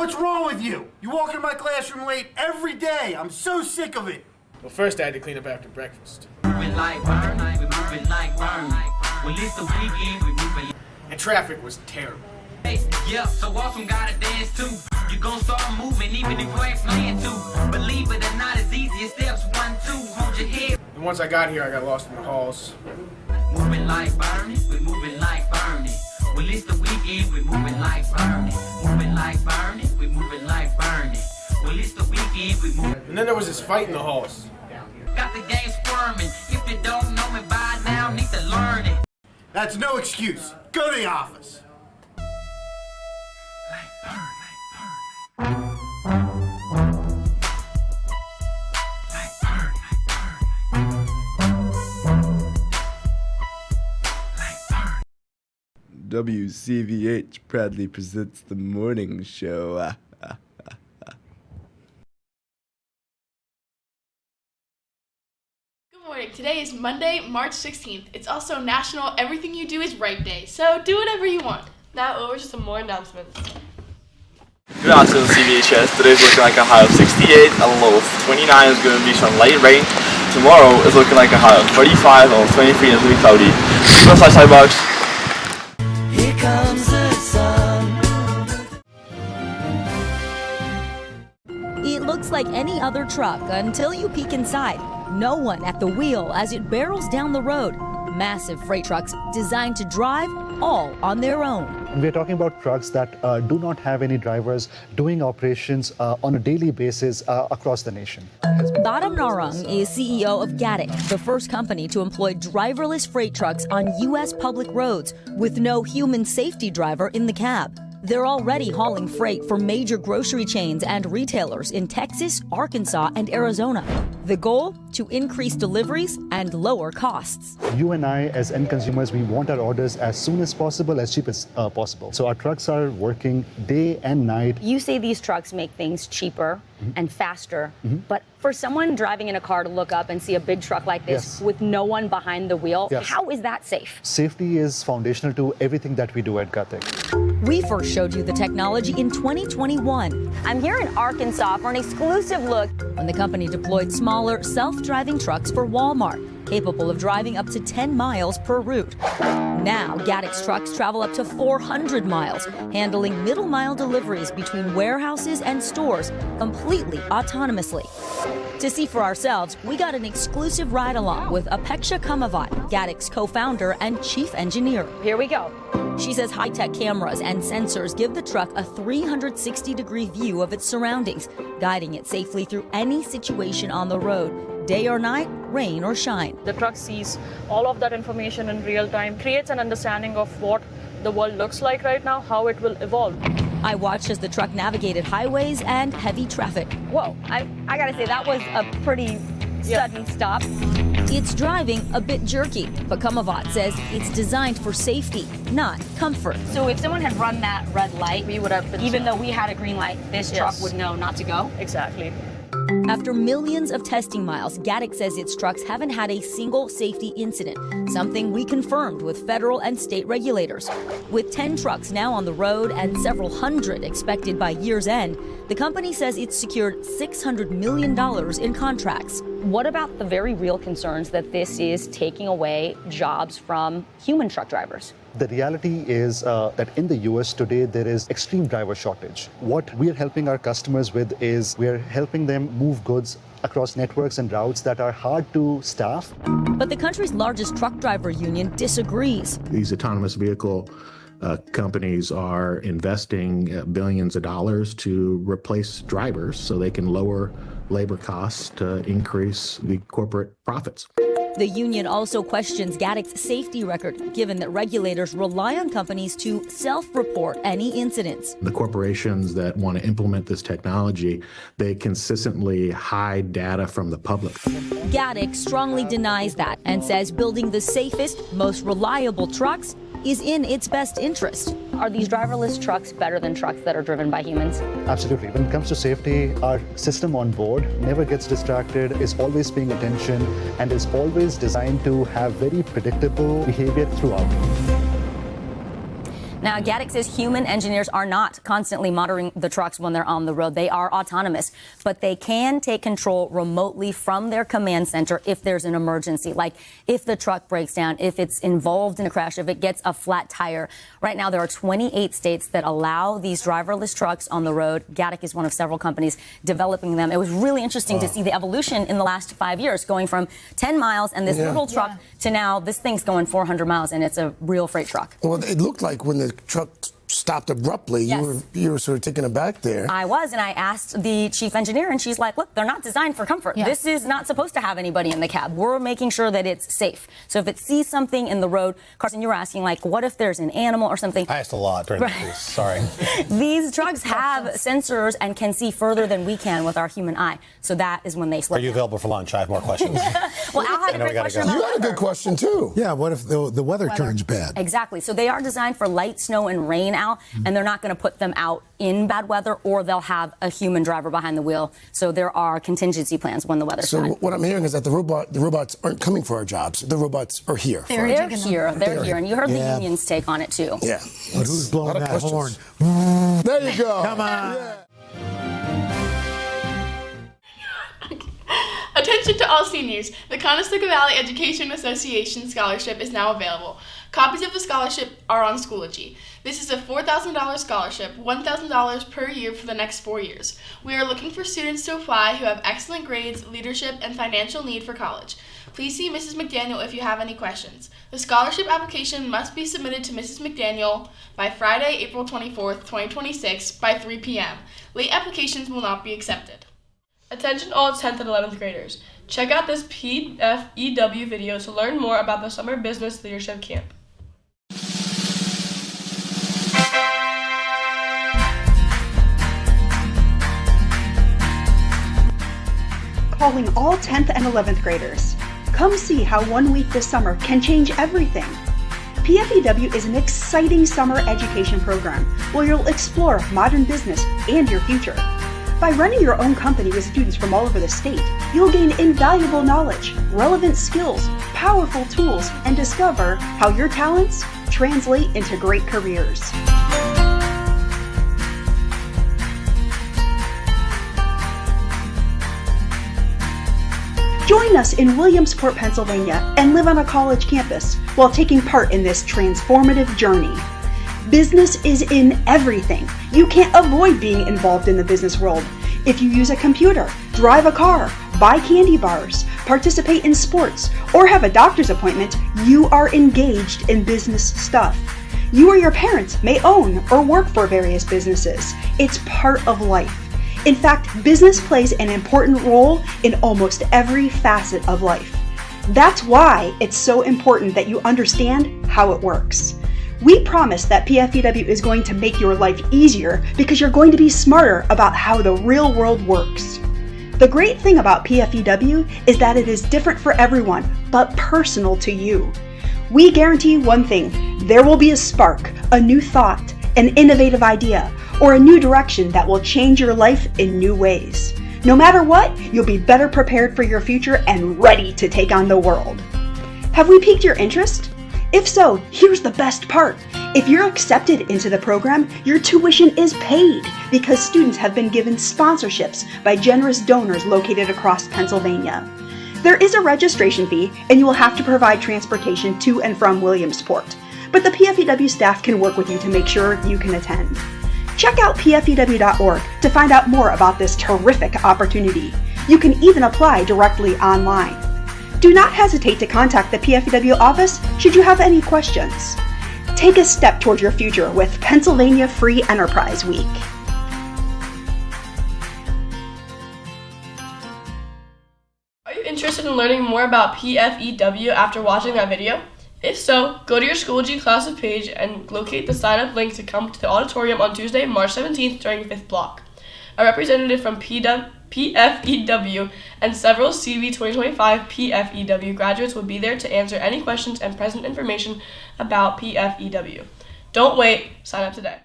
What's wrong with you? You walk into my classroom late every day. I'm so sick of it. Well, first I had to clean up after breakfast. Moving like burn, we moving like burn. Well, it's the weekend, we moving. And traffic was terrible. Hey, yeah, so awesome, gotta dance too. You gon' start moving even if you ain't playing to. Believe it or not, it's easy. Steps 1, 2, hold your head. And once I got here, I got lost in the halls. Moving like burning, we moving like burning. Well, it's the weekend, we moving like burning. Moving like burning, we moving like burning. Well, it's the weekend, we moving. And then there was this fight in the halls. Got the game squirming. If you don't know me by now, need to learn it. That's no excuse. Go to the office. Like burn, like burn. Like burn, like burn. WCVH proudly presents the morning show. Good morning. Today is Monday, March 16th. It's also National Everything You Do Is Right Day, so do whatever you want. Now over to some more announcements. Good afternoon, CvHS. Today's looking like a high of 68, a low of 29 is going to be some light rain. Tomorrow is looking like a high of 35, a low of 23 is going to be cloudy. Plus side box. Here comes the sun. It looks like any other truck until you peek inside. No one at the wheel as it barrels down the road. Massive freight trucks designed to drive all on their own. We're talking about trucks that do not have any drivers doing operations on a daily basis across the nation. Badam Narang is CEO of Gatik, the first company to employ driverless freight trucks on U.S. public roads with no human safety driver in the cab. They're already hauling freight for major grocery chains and retailers in Texas, Arkansas, and Arizona. The goal? To increase deliveries and lower costs. You and I, as end consumers, we want our orders as soon as possible, as cheap as possible. So our trucks are working day and night. You say these trucks make things cheaper and faster, but for someone driving in a car to look up and see a big truck like this with no one behind the wheel, how is that safe? Safety is foundational to everything that we do at Gatik. We first showed you the technology in 2021. I'm here in Arkansas for an exclusive look when the company deployed smaller, self-driving trucks for Walmart, capable of driving up to 10 miles per route. Now, Gatik's trucks travel up to 400 miles, handling middle-mile deliveries between warehouses and stores completely autonomously. To see for ourselves, we got an exclusive ride-along with Apeksha Kamavat, Gatik's co-founder and chief engineer. Here we go. She says high-tech cameras and sensors give the truck a 360-degree view of its surroundings, guiding it safely through any situation on the road, day or night, rain or shine. The truck sees all of that information in real time, creates an understanding of what the world looks like right now, how it will evolve. I watched as the truck navigated highways and heavy traffic. Whoa, I gotta say, that was a pretty sudden stop. It's driving a bit jerky, but Kamavat says it's designed for safety, not comfort. So if someone had run that red light, We would have been even though we had a green light, this truck would know not to go? Exactly. After millions of testing miles, Gatik says its trucks haven't had a single safety incident, something we confirmed with federal and state regulators. With 10 trucks now on the road and several hundred expected by year's end, the company says it's secured $600 million in contracts. What about the very real concerns that this is taking away jobs from human truck drivers? The reality is that in the US today, there is extreme driver shortage. What we are helping our customers with is we are helping them move goods across networks and routes that are hard to staff. But the country's largest truck driver union disagrees. These autonomous vehicle companies are investing billions of dollars to replace drivers so they can lower labor costs to increase the corporate profits. The union also questions Gatik's safety record, given that regulators rely on companies to self-report any incidents. The corporations that want to implement this technology, they consistently hide data from the public. Gatik strongly denies that and says building the safest, most reliable trucks is in its best interest. Are these driverless trucks better than trucks that are driven by humans? Absolutely. When it comes to safety, our system on board never gets distracted, is always paying attention, and is always designed to have very predictable behavior throughout. Now, Gaddick says human engineers are not constantly monitoring the trucks when they're on the road. They are autonomous, but they can take control remotely from their command center if there's an emergency, like if the truck breaks down, if it's involved in a crash, if it gets a flat tire. Right now, there are 28 states that allow these driverless trucks on the road. Gaddick is one of several companies developing them. It was really interesting to see the evolution in the last 5 years, going from 10 miles and this little truck to now this thing's going 400 miles and it's a real freight truck. Well, it looked like when the truck stopped abruptly, you were sort of taken aback there. I was, and I asked the chief engineer, and she's like, look, they're not designed for comfort. This is not supposed to have anybody in the cab. We're making sure that it's safe. So if it sees something in the road, Carson, you were asking, like, what if there's an animal or something? I asked a lot during the piece. Sorry. These trucks have sensors and can see further than we can with our human eye. So that is when they slow down. Are you available for lunch? I have more questions. Well, Al had a great question. You had a good question, too. Yeah, what if the weather turns bad? Exactly. So they are designed for light snow and rain, Al, and they're not going to put them out in bad weather, or they'll have a human driver behind the wheel. So there are contingency plans when the weather's bad. So what I'm hearing is that the robots aren't coming for our jobs. The robots are here. They're here. They're here. And you heard the union's take on it, too. Yeah. But who's blowing that horn? There you go. Come on. Yeah. Attention to all seniors. The Conestoga Valley Education Association Scholarship is now available. Copies of the scholarship are on Schoology. This is a $4,000 scholarship, $1,000 per year for the next 4 years. We are looking for students to apply who have excellent grades, leadership, and financial need for college. Please see Mrs. McDaniel if you have any questions. The scholarship application must be submitted to Mrs. McDaniel by Friday, April 24th, 2026 by 3 p.m. Late applications will not be accepted. Attention all 10th and 11th graders. Check out this PFEW video to learn more about the Summer Business Leadership Camp. Calling all 10th and 11th graders. Come see how 1 week this summer can change everything. PFEW is an exciting summer education program where you'll explore modern business and your future. By running your own company with students from all over the state, you'll gain invaluable knowledge, relevant skills, powerful tools, and discover how your talents translate into great careers. Join us in Williamsport, Pennsylvania, and live on a college campus while taking part in this transformative journey. Business is in everything. You can't avoid being involved in the business world. If you use a computer, drive a car, buy candy bars, participate in sports, or have a doctor's appointment, you are engaged in business stuff. You or your parents may own or work for various businesses. It's part of life. In fact, business plays an important role in almost every facet of life. That's why it's so important that you understand how it works. We promise that PFEW is going to make your life easier because you're going to be smarter about how the real world works. The great thing about PFEW is that it is different for everyone, but personal to you. We guarantee one thing: there will be a spark, a new thought, an innovative idea, or a new direction that will change your life in new ways. No matter what, you'll be better prepared for your future and ready to take on the world. Have we piqued your interest? If so, here's the best part. If you're accepted into the program, your tuition is paid because students have been given sponsorships by generous donors located across Pennsylvania. There is a registration fee, and you will have to provide transportation to and from Williamsport, but the PFEW staff can work with you to make sure you can attend. Check out pfew.org to find out more about this terrific opportunity. You can even apply directly online. Do not hesitate to contact the PFEW office should you have any questions. Take a step towards your future with Pennsylvania Free Enterprise Week. Are you interested in learning more about PFEW after watching that video? If so, go to your Schoology classes page and locate the sign-up link to come to the auditorium on Tuesday, March 17th during the 5th block. A representative from PFEW and several CvToday3 PFEW graduates will be there to answer any questions and present information about PFEW. Don't wait, sign up today.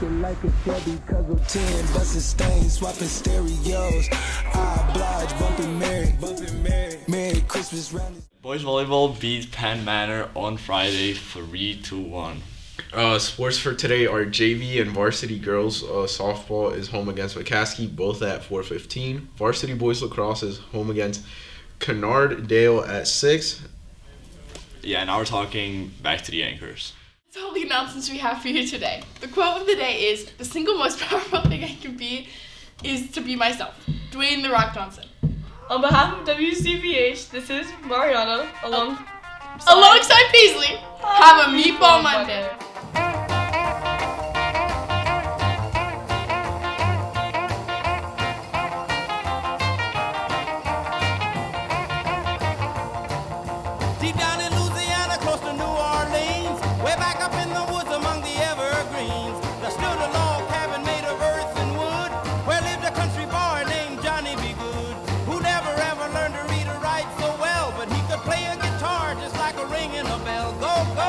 looking like a Chevy cause of 10 busting stains, swapping stereos. I oblige, bumping Mary. Merry Christmas round. Boys volleyball beat Penn Manor on Friday 3-1. Sports for today are JV and varsity girls softball is home against McCaskey, both at 4:15. Varsity boys lacrosse is home against Kennard-Dale at 6. Yeah, now we're talking back to the anchors. That's all the announcements we have for you today. The quote of the day is, "The single most powerful thing I can be is to be myself." Dwayne "The Rock" Johnson. On behalf of WCVH, this is Mariana, alongside Paisley. Have a Meatball Monday. Deep down in Louisiana, close to New Orleans, way back up in the woods among the evergreens, there stood a log cabin made of earth and wood, where lived a country boy named Johnny B. Good, who never ever learned to read or write so well, but he could play a guitar just like a ringing a bell. Go, go!